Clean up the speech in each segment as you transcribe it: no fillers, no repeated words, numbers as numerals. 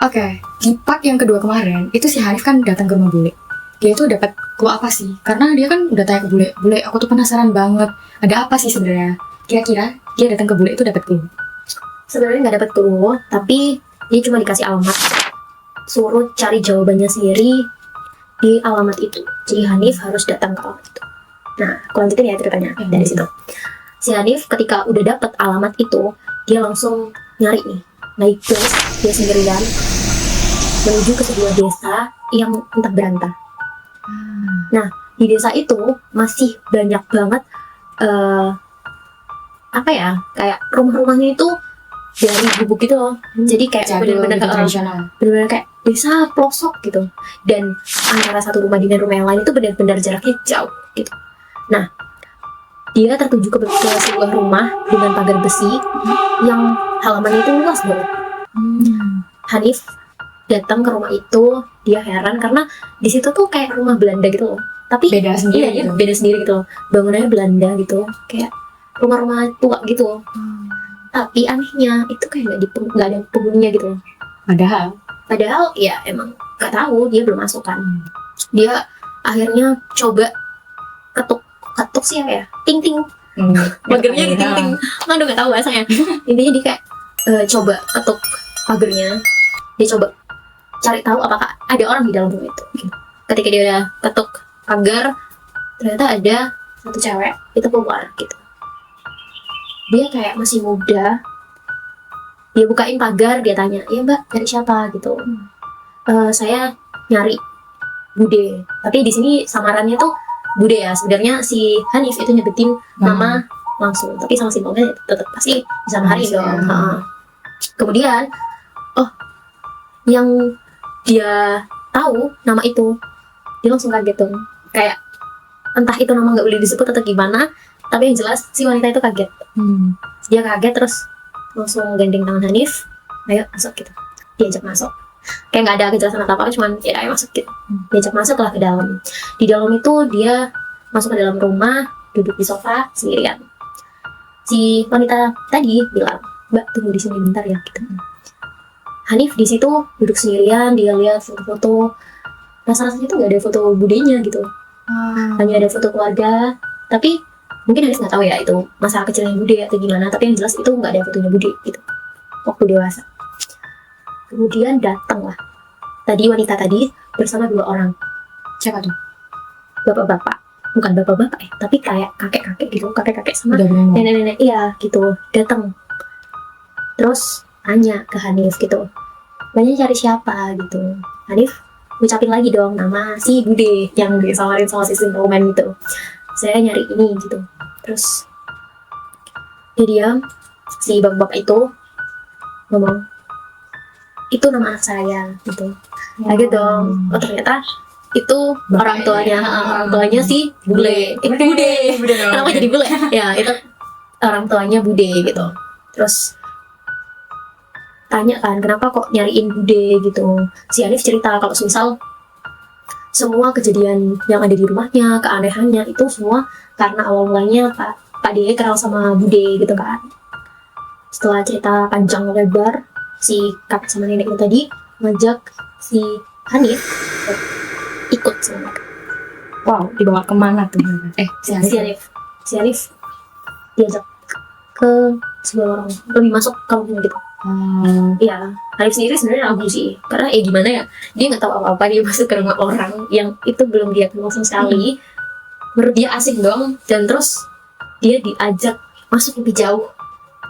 Oke, di part yang kedua kemarin itu si Hanif kan datang ke rumah bule. Dia tuh dapat clue apa sih? Karena dia kan udah tanya ke bule, bule aku tuh penasaran banget. Ada apa sih sebenarnya? Kira-kira dia datang ke bule itu dapat clue? Sebenarnya nggak dapat clue, tapi dia cuma dikasih alamat, suruh cari jawabannya sendiri di alamat itu. Jadi Hanif harus datang ke alamat itu. Nah, aku lanjutin ya ceritanya dari situ. Si Hanif ketika udah dapet alamat itu, dia langsung nyari nih, naik bus dia sendirian menuju ke sebuah desa yang entah berantah. Nah, di desa itu masih banyak banget apa ya, kayak rumah-rumahnya itu dari gubuk gitu loh. Jadi kayak Jadul bener-bener gitu, tradisional. bener-bener kayak desa pelosok gitu. Dan antara satu rumah dengan rumah yang lain itu benar-benar jaraknya jauh gitu. Nah, dia tertuju ke sebuah rumah dengan pagar besi yang halamannya itu luas banget. Hanif datang ke rumah itu, dia heran karena di situ tuh kayak rumah Belanda gitu loh. Tapi Beda sendiri iya, gitu. beda sendiri gitu loh. Bangunannya Belanda gitu, kayak rumah-rumah tua gitu. Tapi anehnya itu kayak nggak ada penghuninya gitu loh. Padahal ya emang nggak tahu, dia belum masuk kan. Dia akhirnya coba ketuk sih ya, ting ting. Pagernya di ting ting. Aduh nggak tahu bahasanya. Intinya dia kayak coba ketuk pagernya. Dia coba cari tahu apakah ada orang di dalam rumah itu. Ketika dia udah ketuk pagar, ternyata ada satu cewek itu keluar gitu. Dia kayak masih muda. Dia bukain pagar, dia tanya, "Ya Mbak, cari siapa?" gitu. Saya nyari Bude. Tapi di sini samarannya tuh Bude ya. Sebenarnya si Hanif itu nyebutin nama langsung, tapi sama simpelnya tetap pasti bisa hari dong. Kemudian, yang dia tahu nama itu, dia langsung kaget dong. Kayak entah itu nama nggak boleh disebut atau gimana, tapi yang jelas si wanita itu kaget. Dia kaget terus langsung gandeng tangan Hanif, ayo masuk gitu. Diajak masuk. Kayak nggak ada kejelasan apa-apa, cuman ya ayo masuk gitu. Diajak masuk lah ke dalam. Di dalam itu dia masuk ke dalam rumah, duduk di sofa sendirian. Si wanita tadi bilang, "Mbak, tunggu di sini bentar ya." Gitu. Hanif di situ duduk sendirian, dia lihat foto-foto. Rasa-rasanya itu nggak ada foto budenya gitu. Hanya ada foto keluarga. Tapi mungkin Hanif nggak tahu ya itu masalah kecilnya Bude atau gimana. Tapi yang jelas itu nggak ada fotonya Bude gitu. Waktu dewasa. Kemudian datanglah tadi wanita tadi bersama 2 orang. Siapa tuh? Bapak-bapak. Bukan bapak-bapak tapi kayak kakek-kakek gitu. Kakek-kakek sama Udah berumur. nenek-nenek, iya gitu, datang. Terus tanya ke Hanif gitu, "Banyak cari siapa?" gitu. Hanif ngucapin lagi dong nama si Bude yang disamarin sama si Simpleman gitu. "Saya nyari ini" gitu. Terus dia diam. Si bapak-bapak itu ngomong, "Itu nama anak saya" gitu. Kaget dong. Oh ternyata itu orang tuanya si Bule. Bude. Kenapa jadi bule? Ya itu orang tuanya Bude gitu. Terus tanya kan, kenapa kok nyariin Bude gitu. Si Hanif cerita kalau misal semua kejadian yang ada di rumahnya, keanehannya itu semua karena awal mulanya Pak D kenal sama Bude gitu kan. Setelah cerita panjang lebar, si kakek sama nenek itu tadi ngajak si Hanif ikut sama mereka. Wow, dibawa kemana tuh? Si Hanif diajak ke sebuah lorong, lebih masuk kampung gitu. Iya, Hanif sendiri sebenarnya ragu sih, karena gimana ya, dia nggak tahu apa-apa, dia masuk ke rumah orang yang itu belum dia kenal sama sekali. Menurut dia asing dong, dan terus dia diajak masuk lebih jauh,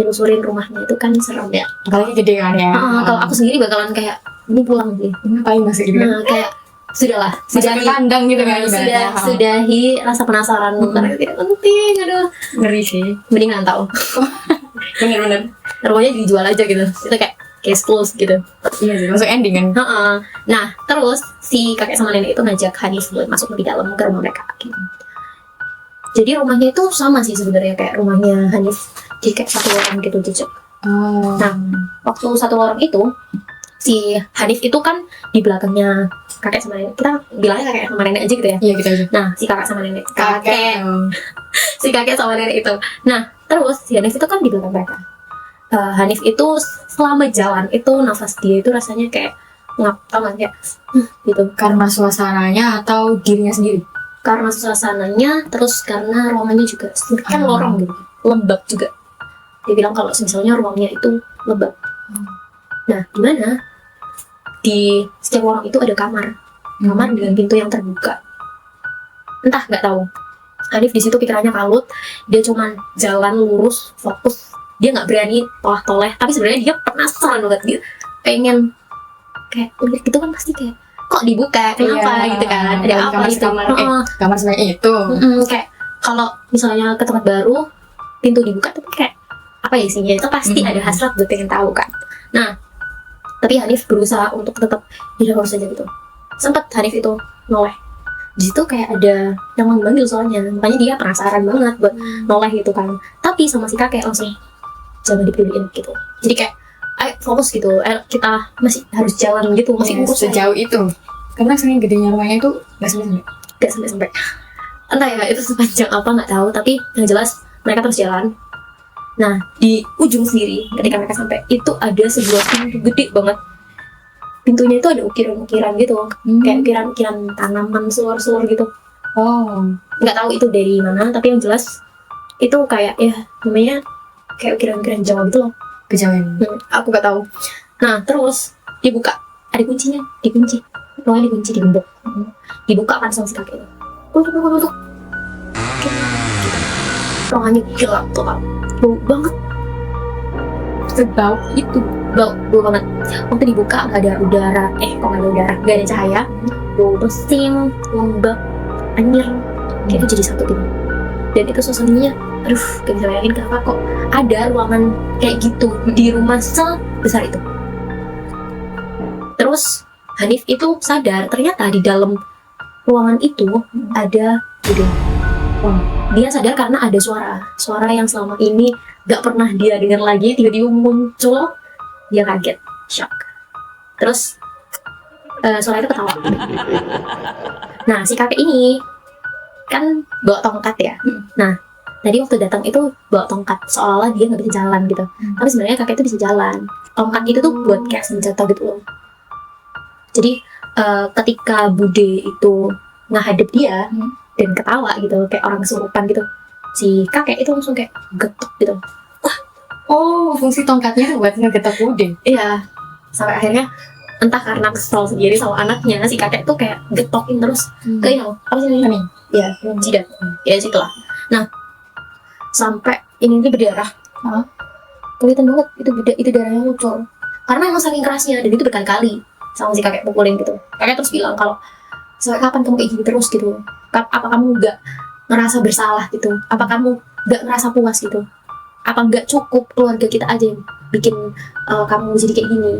menelusurin rumahnya itu kan serem ya. Apalagi gede kan ya. Kalau aku sendiri bakalan kayak ini pulang sih. Ngapain masih gitu? Kayak sudahlah, Sudah kandang gitu kan. sudahi rasa penasaran karena tidak penting. Aduh, Ngeri sih. mending nantau. Bener-bener. Rumahnya dijual aja gitu, itu kayak case close gitu. Iya sih, masuk ending kan. Nah terus si kakek sama nenek itu ngajak Hanif buat masuk lebih dalam ke rumah mereka gitu. Jadi rumahnya itu sama sih sebenarnya kayak rumahnya Hanif, jadi kayak satu lorong gitu jejak. Nah waktu satu lorong itu si Hanif itu kan di belakangnya kakek sama nenek, kita bilangnya kakek sama nenek aja gitu ya. Iya gitu aja. Nah si kakak sama nenek, Kakek. si kakek sama nenek itu. Nah terus si Hanif itu kan di belakang mereka. Hanif itu selama jalan itu nafas dia itu rasanya kayak ngap, tau gak, kayak gitu. Karena suasananya atau dirinya sendiri? Karena suasananya, terus karena ruangannya juga kan lorong gitu, lembab juga. Dia bilang kalau misalnya ruangnya itu lembab. Nah, gimana? Di setiap ruang itu ada kamar dengan pintu yang terbuka. Entah, nggak tahu. Hanif di situ pikirannya kalut, dia cuman jalan lurus, fokus. Dia nggak berani toleh-toleh, tapi sebenarnya dia penasaran banget, dia pengen kayak lihat gitu kan, pasti kayak kok dibuka, kenapa gitu kan, ada apa gitu. Kamar sebenarnya itu. Kayak kalau misalnya ke tempat baru, pintu dibuka tuh kayak apa ya isinya, itu pasti ada hasrat buat pengen tahu kan. Nah, tapi Hanif berusaha untuk tetap tidak harus aja gitu. Sempat Hanif itu noleh. Di situ kayak ada yang manggil soalnya, makanya dia penasaran banget buat noleh gitu kan. Tapi sama si kakek langsung jangan dipeduliin gitu. Jadi kayak ayo fokus gitu, kita masih harus jalan gitu, masih urus sejauh itu. Karena saking gedenya rumahnya itu nggak sampai. Entah ya itu sepanjang apa nggak tahu, tapi yang jelas mereka terus jalan. Nah, di ujung sendiri ketika mereka sampai itu ada sebuah pintu gede banget. Pintunya itu ada ukiran-ukiran gitu, kayak ukiran-ukiran tanaman seluar-seluar gitu. Nggak tahu itu dari mana, tapi yang jelas itu kayak ya namanya kayak ukiran-ukiran Jawa gitu loh. Kejawen. Aku nggak tahu. Nah, terus dibuka, ada kuncinya, dikunci, ruangnya dikunci, digembok, dibuka kan sama si kakek. Tuh. Ruangannya gelap total, bau banget. Sebau itu Bau banget. Waktu dibuka nggak ada udara, kok nggak ada udara, nggak ada cahaya, bau mesin, lembab, anjir, kayak itu jadi satu gitu. Dan itu suasananya, aduh, gak bisa bayangin kenapa kok ada ruangan kayak gitu di rumah sebesar itu. Terus Hanif itu sadar ternyata di dalam ruangan itu ada Bude. Dia sadar karena ada suara yang selama ini gak pernah dia dengar lagi, tiba-tiba muncul. Dia kaget, shock. Terus suara itu ketawa. Nah, si kakek ini kan bawa tongkat ya. Nah, tadi waktu datang itu bawa tongkat, seolah-olah dia nggak bisa jalan gitu. Tapi sebenarnya kakek itu bisa jalan. Tongkat itu tuh buat kayak senjata gitu loh. Jadi ketika Bude itu ngadep dia dan ketawa gitu, kayak orang kesurupan gitu, si kakek itu langsung kayak getok gitu. Fungsi tongkatnya buat ngegetok Bude. Iya, sampai akhirnya entah karena kesel sendiri sama anaknya, si kakek tuh kayak getokin terus ke ini loh, apa sih namanya? Ya, jidat. Ya situlah. Nah, sampai ini berdarah. Kelihatan banget itu darahnya muncul. Karena emang saking kerasnya, dan itu berkali-kali sama si kakek pukulin gitu. Kakek terus bilang kalau sampai kapan kamu kayak gini terus gitu? Apa kamu nggak ngerasa bersalah gitu? Apa kamu nggak ngerasa puas gitu? Apa nggak cukup keluarga kita aja yang bikin kamu jadi kayak gini?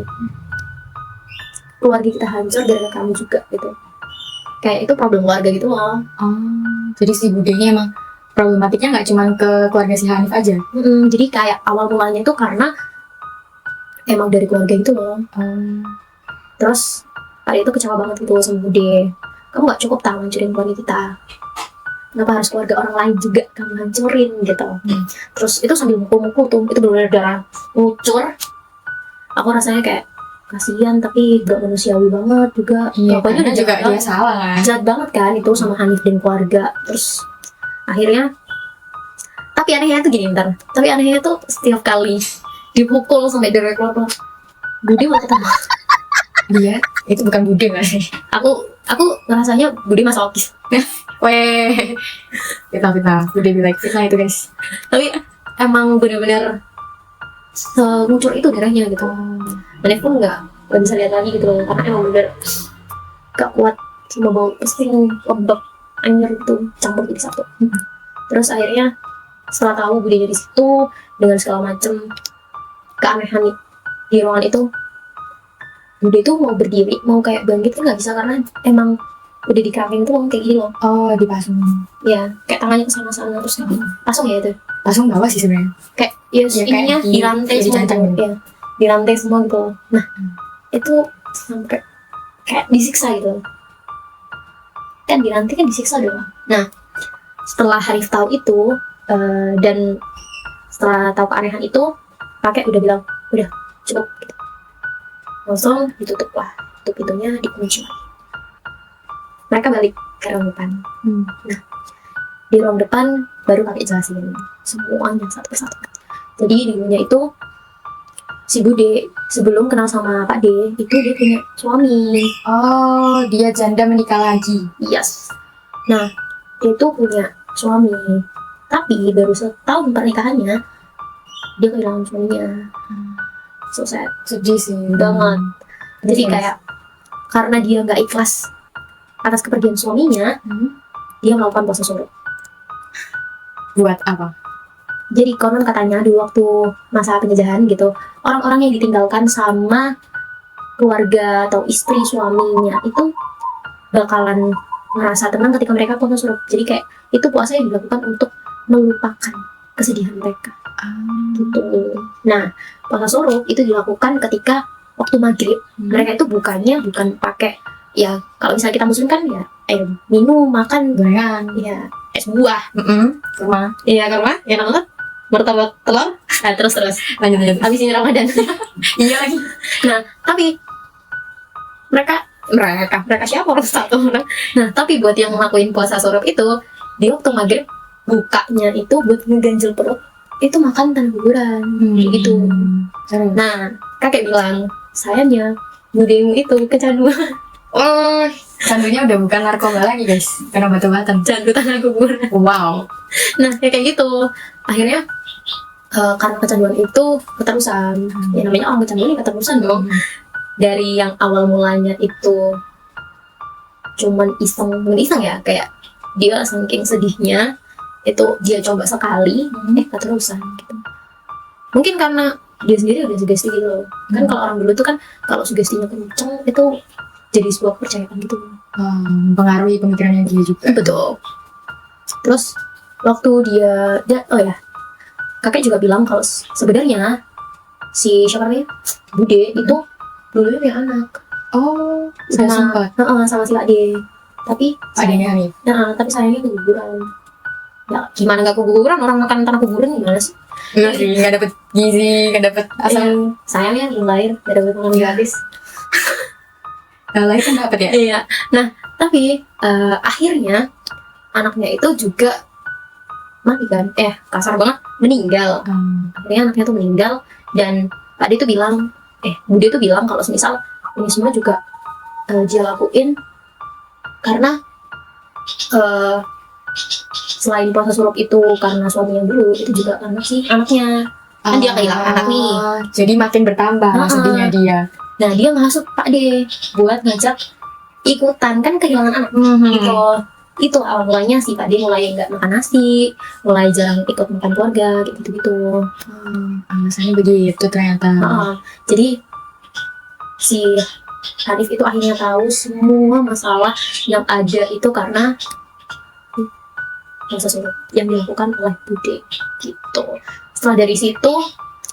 Keluarga kita hancur gara-gara kamu juga gitu. Kayak itu problem keluarga gitu loh. Jadi si Budenya emang problematiknya nggak cuma ke keluarga si Hanif aja. Jadi kayak awal mulanya itu karena emang dari keluarga gitu loh. Terus hari itu kecewa banget gitu sama Bude. Kamu nggak cukup tahu hancurin keluarga kita. Kenapa harus keluarga orang lain juga kamu hancurin gitu. Terus itu sambil mukul-mukul tuh, itu benar-benar darah ngucur. Aku rasanya kayak kasihan tapi gak manusiawi banget juga. Pokoknya udah juga dia salah kan. Jahat banget kan itu sama Hanif dan keluarga. Terus akhirnya, tapi anehnya tuh gini Tapi anehnya tuh setiap kali dipukul sampai darah keluar, Bude mau ketemu. Dia itu bukan Bude nggak sih? Aku ngerasanya Bude masokis. Weh, kita Bude be like fitnah itu guys. Tapi emang benar-benar ngucur itu darahnya gitu. Hanif pun nggak bisa lihat lagi gitu loh, karena emang bener gak kuat sama bau pesing lembab anjir itu campur jadi satu. Terus akhirnya setelah tahu Budenya di situ dengan segala macem keanehan di ruangan itu, Bude itu mau berdiri, mau kayak bangkit kan nggak bisa karena emang udah di kerangkeng tuh kayak gini loh. Dipasung. Ya, kayak tangannya kesana-sana terus pasung ya itu. Pasung bawah sih sebenarnya. Kayak ininya di lantai semua gitu. Ya, di lantai semua gitu. Nah, itu sampai kayak disiksa gitu. Kan di lantai kan disiksa dong. Nah, setelah Hanif tahu itu dan setelah tahu keanehan itu, kakek udah bilang udah cukup gitu. Langsung ditutup pintunya, dikunci. Mereka balik ke ruang depan. Nah, di ruang depan baru kakek jelasin semuanya satu persatu. Jadi dulunya itu si Bude sebelum kenal sama Pak D itu dia punya suami. Oh, dia janda menikah lagi. Yes. Nah, dia itu punya suami. Tapi baru setahun pernikahannya dia kehilangan suaminya. So sad Sedih sih. banget. Jadi Terus? kayak karena dia nggak ikhlas atas kepergian suaminya, dia melakukan puasa surut. Buat apa? Jadi konon katanya dulu waktu masa penjajahan gitu, orang-orang yang ditinggalkan sama keluarga atau istri suaminya itu bakalan merasa tenang ketika mereka puasa surut. Jadi kayak itu puasa yang dilakukan untuk melupakan kesedihan mereka gitu. Nah, puasa surut itu dilakukan ketika waktu maghrib. Mereka itu bukan pakai, ya kalau misalnya kita muslim kan ya minum, makan, Gorengan. ya es buah, Rumah. iya kan mah enak banget, martabak telur. Nah, terus Lanjut. habis ini Ramadan. Iya lagi. Nah, tapi mereka siapa orang satu orang. Nah, tapi buat yang ngelakuin puasa surut itu di waktu maghrib bukanya itu buat ngeganjel perut itu makan tanah kuburan gitu. Seru. Nah, kakek bilang sayangnya budemu itu kecanduan. Oh, sandunya udah bukan narkoba lagi guys, karena batu-batan. Candu tanah kuburan. Wow. Nah, kayak gitu. Akhirnya karena kecanduan itu keterusan. Ya namanya orang kecanduan ya keterusan dong. Dari yang awal mulanya itu cuman bukan iseng ya, kayak dia saking sedihnya itu dia coba sekali, keterusan gitu. Mungkin karena dia sendiri udah sugesti gitu loh. Kan kalau orang dulu tuh kan kalau sugestinya kenceng itu jadi sebuah kepercayaan gitu. Mempengaruhi pemikirannya dia juga. Betul. Terus waktu dia oh ya, kakek juga bilang kalau sebenarnya si siapa namanya Bude itu dulunya punya anak. Oh, udah sempat. Sama si Pak D. Tapi Adanya Hanif. tapi sayangnya keguguran. Ya gimana nggak keguguran, orang makan tanah kuburan gimana sih? Enggak sih, nggak dapet gizi, nggak dapet asam. Sayangnya belum lahir, nggak dapet makan gratis. Lain kan dapet ya. Iya. Nah, tapi akhirnya anaknya itu juga mati kan? Kasar banget, meninggal. Akhirnya anaknya tuh meninggal dan Pak D itu bilang, Bude itu bilang kalau semisal ini semua juga dia lakuin karena selain puasa surup itu karena suaminya dulu, itu juga karena si anaknya. Kan dia kehilangan anak nih. Jadi makin bertambah sedihnya dia. Nah, dia ngasut Pak D buat ngajak ikutan, kan kehilangan anak. Gitu. Itu awal mulanya si Pak D mulai nggak makan nasi, mulai jarang ikut makan keluarga, kayak gitu-gitu. Alasannya begitu ternyata. Jadi si Hanif itu akhirnya tahu semua masalah yang ada itu karena puasa surut yang dilakukan oleh Bude gitu. Setelah dari situ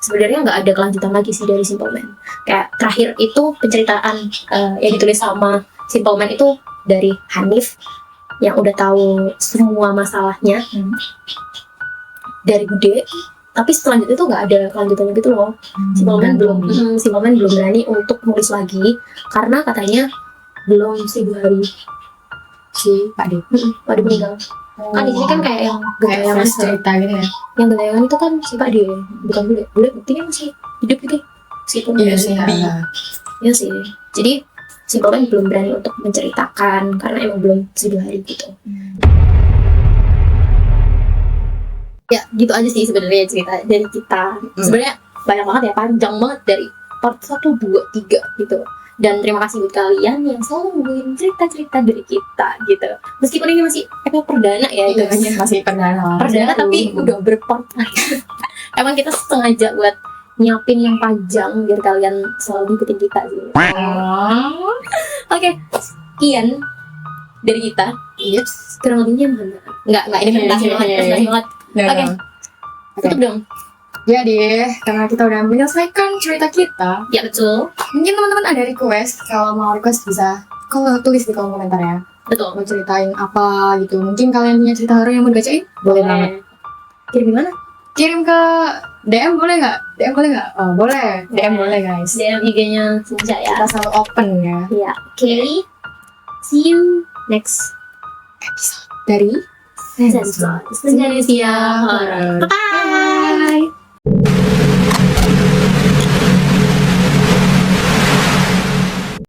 sebenarnya nggak ada kelanjutan lagi sih dari Simple Man. Kayak terakhir itu penceritaan yang ditulis sama Simple Man itu dari Hanif yang udah tahu semua masalahnya dari Bude. Tapi selanjutnya itu nggak ada kelanjutannya gitu loh. Simple Man belum berani untuk nulis lagi karena katanya belum 1000 hari Si Pak D. Pak D meninggal. Kan di sini kan kayak yang kayak gentayangan cerita gitu ya. Yang gentayangan itu kan si Pak D, bukan Bude. Bude buktinya masih hidup gitu. Meskipun Iya udah sih. zombie. Iya sih. Jadi Simple Man belum berani untuk menceritakan karena emang belum 1000 hari gitu. Ya gitu aja sih sebenarnya cerita dari kita. Sebenarnya banyak banget ya, panjang banget dari part 1, 2, 3 gitu. Dan terima kasih buat kalian yang selalu nungguin cerita-cerita dari kita gitu. Meskipun ini masih episode perdana ya, itu Masih perdana. tapi udah berpart. Emang kita sengaja buat nyiapin yang panjang biar kalian selalu ngikutin kita sih. Oke, sekian dari kita. Yes. Kurang lebihnya mana? Enggak, ini presentasi banget. Oke. Tutup dong. Jadi, karena kita udah menyelesaikan cerita kita, Ya betul. mungkin teman-teman ada request. Kalau mau request bisa tulis di kolom komentar ya. Betul. Mau ceritain apa gitu. Mungkin kalian punya cerita horor yang mau dibacain? Boleh banget. Kirim gimana? kirim ke DM boleh nggak? DM boleh nggak? Oh boleh, DM boleh guys. DM IG-nya Senja ya. Kita selalu open ya. Ya, oke. See you next Episode dari Sensor Senja Horror. Bye.